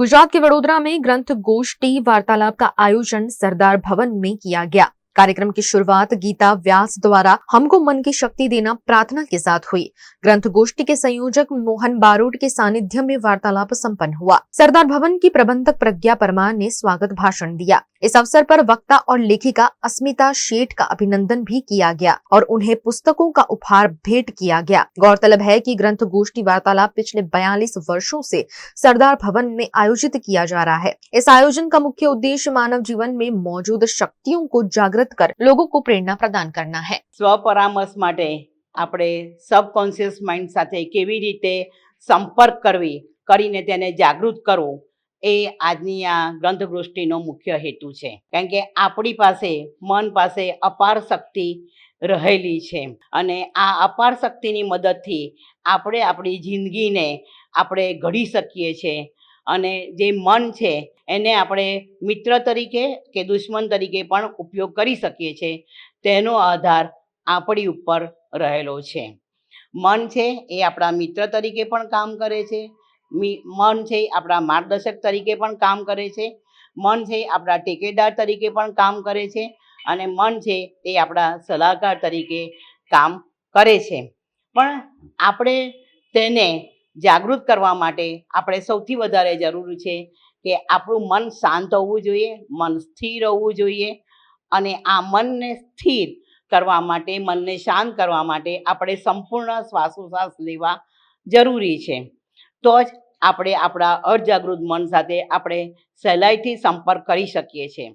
गुजरात के वडोदरा में ग्रंथ गोष्ठी वार्तालाप का आयोजन सरदार भवन में किया गया। कार्यक्रम की शुरुआत गीता व्यास द्वारा हमको मन की शक्ति देना प्रार्थना के साथ हुई। ग्रंथ गोष्ठी के संयोजक मोहन बारोट के सानिध्य में वार्तालाप संपन्न हुआ। सरदार भवन की प्रबंधक प्रज्ञा परमार ने स्वागत भाषण दिया। इस अवसर पर वक्ता और लेखिका अस्मिता शेठ का अभिनंदन भी किया गया और उन्हें पुस्तकों का उपहार भेंट किया गया। गौरतलब है कि ग्रंथ गोष्ठी वार्तालाप पिछले 42 वर्षों से सरदार भवन में आयोजित किया जा रहा है। इस आयोजन का मुख्य उद्देश्य मानव जीवन में मौजूद शक्तियों को जागृत कर लोगों को प्रेरणा प्रदान करना है। स्वपरामर्श માટે આપણે સબકોન્શિયસ માઇન્ડ સાથે કેવી રીતે સંપર્ક કરીને તેને જાગૃત કરવું એ આજની આ ગ્રંથગોષ્ઠીનો મુખ્ય હેતુ છે। કારણ કે આપણી પાસે મન પાસે અપાર શક્તિ રહેલી છે અને આ અપાર શક્તિની મદદથી આપણે આપણી જિંદગીને આપણે ઘડી શકીએ છીએ અને જે મન છે એને આપણે મિત્ર તરીકે કે દુશ્મન તરીકે પણ ઉપયોગ કરી શકીએ છીએ। તેનો આધાર આપણી ઉપર રહેલો છે। મન છે એ આપણા મિત્ર તરીકે પણ કામ કરે છે, મન છે આપણા માર્ગદર્શક તરીકે પણ કામ કરે છે, મન છે આપણા ટેકેદાર તરીકે પણ કામ કરે છે અને મન છે એ આપણા સલાહકાર તરીકે કામ કરે છે। પણ આપણે તેને જાગૃત કરવા માટે આપણે સૌથી વધારે જરૂરી છે કે આપણું મન શાંત હોવું જોઈએ, મન સ્થિર હોવું જોઈએ અને આ મનને સ્થિર કરવા માટે, મનને શાંત કરવા માટે આપણે સંપૂર્ણ શ્વાસોશ્વાસ લેવા જરૂરી છે। તો જ આપણે આપણા અર્ધજાગૃત મન સાથે આપણે સહેલાઈથી સંપર્ક કરી શકીએ છીએ।